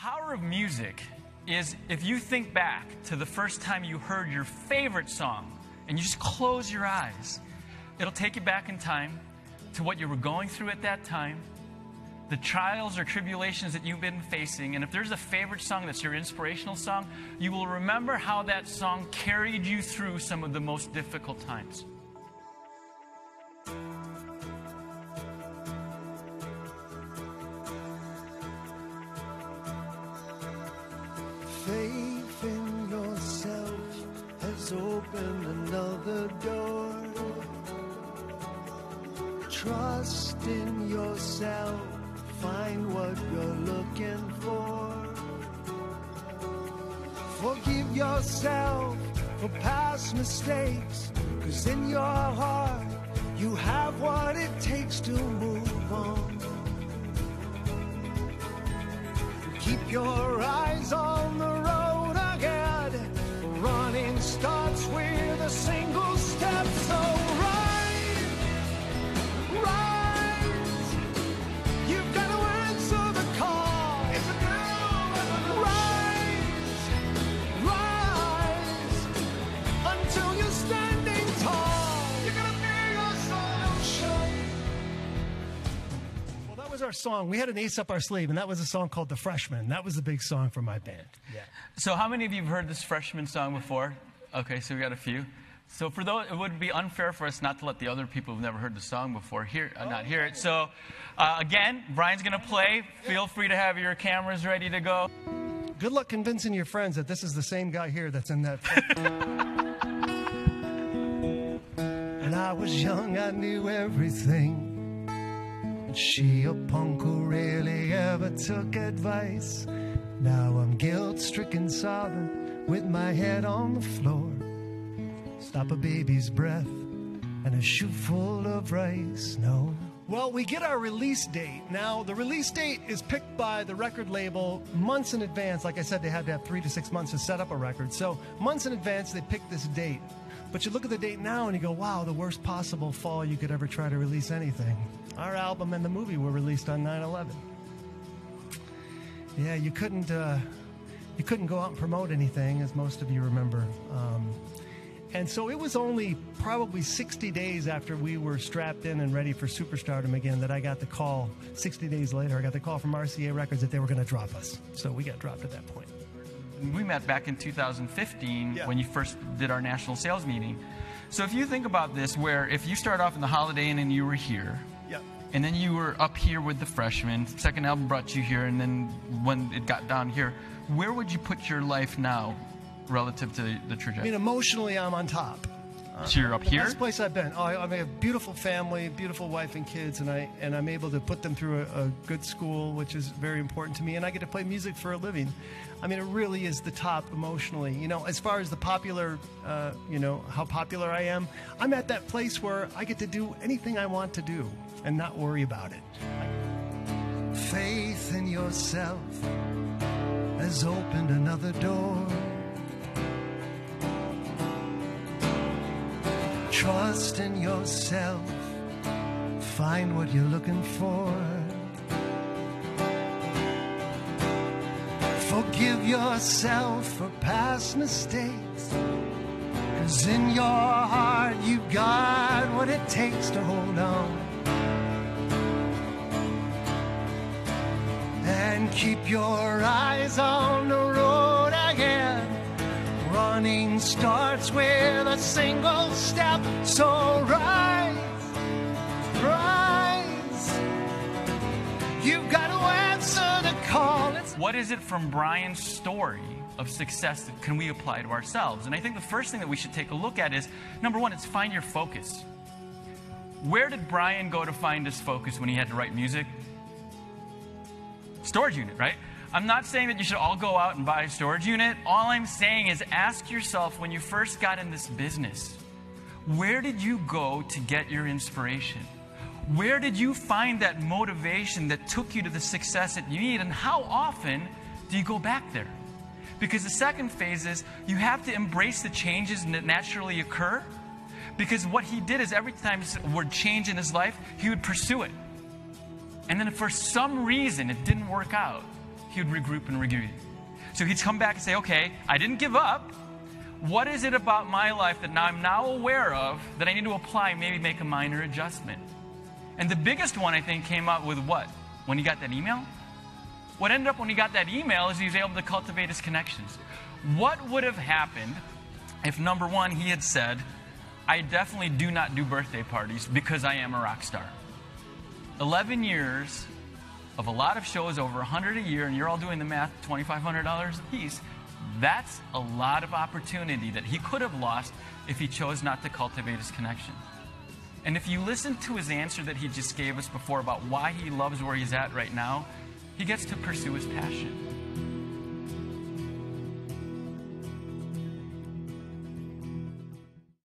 Power of music is if you think back to the first time you heard your favorite song and you just close your eyes, it'll take you back in time to what you were going through at that time, the trials or tribulations that you've been facing. And if there's a favorite song that's your inspirational song, you will remember how that song carried you through some of the most difficult times. Faith in yourself has opened another door. Trust in yourself, find what you're looking for. Forgive yourself for past mistakes, 'cause in your heart you have what it takes to move on. Keep your eyes on the road ahead. Running starts with a single step. So rise, rise. You've got to answer the call. Rise, rise. Until you're standing tall. You're gonna be your solution. Well, that was our song. We had an ace up our sleeve, and that was a song called The Freshman. That was the big song for my band. Yeah. So how many of you have heard this Freshman song before? Okay, so we got a few. So for those, it would be unfair for us not to let the other people who've never heard the song before not hear it. So again, Brian's going to play. Feel free to have your cameras ready to go. Good luck convincing your friends that this is the same guy here that's in that. And I was young, I knew everything. And she a punk who rarely ever took advice. Now I'm guilt-stricken sobbing with my head on the floor. Stop a baby's breath and a shoe full of rice. No. Well, we get our release date. Now, the release date is picked by the record label months in advance. Like I said, they had to have 3 to 6 months to set up a record. So months in advance, they pick this date. But you look at the date now and you go, wow, the worst possible fall you could ever try to release anything. Our album and the movie were released on 9/11. Yeah, you couldn't go out and promote anything, as most of you remember. And so it was only probably 60 days after we were strapped in and ready for superstardom again that I got the call. 60 days later, I got the call from RCA Records that they were going to drop us. So we got dropped at that point. We met back in 2015 when you first did our national sales meeting. So if you think about this, where if you start off in the Holiday Inn and you were here, and then you were up here with the Freshmen, second album brought you here, and then when it got down here, where would you put your life now relative to the trajectory? I mean, emotionally, I'm on top. So you're up here? Best place I've been. I have a beautiful family, beautiful wife and kids, and I'm able to put them through a good school, which is very important to me, and I get to play music for a living. I mean, it really is the top emotionally. You know, as far as the popular, how popular I am, I'm at that place where I get to do anything I want to do and not worry about it. Faith in yourself has opened another door. Trust in yourself, find what you're looking for. Forgive yourself for past mistakes, 'cause in your heart you've got what it takes to hold on. And keep your eyes on the road again. Running starts with a single step. So rise, rise. You've got to answer the call. What is it from Brian's story of success that can we apply to ourselves? And I think the first thing that we should take a look at is, number one, it's find your focus. Where did Brian go to find his focus when he had to write music? Storage unit, right? I'm not saying that you should all go out and buy a storage unit. All I'm saying is ask yourself, when you first got in this business, where did you go to get your inspiration? Where did you find that motivation that took you to the success that you need? And how often do you go back there? Because the second phase is you have to embrace the changes that naturally occur. Because what he did is every time a word change in his life, he would pursue it. And then if for some reason it didn't work out, he he would regroup and regroup. So he'd come back and say, okay, I didn't give up. What is it about my life that I'm now aware of that I need to apply, maybe make a minor adjustment? And the biggest one, I think, came out with what? When he got that email? What ended up when he got that email is he was able to cultivate his connections. What would have happened if, number one, he had said, I definitely do not do birthday parties because I am a rock star. 11 years of a lot of shows, over 100 a year, and you're all doing the math, $2,500 a piece. That's a lot of opportunity that he could have lost if he chose not to cultivate his connection. And if you listen to his answer that he just gave us before about why he loves where he's at right now, he gets to pursue his passion.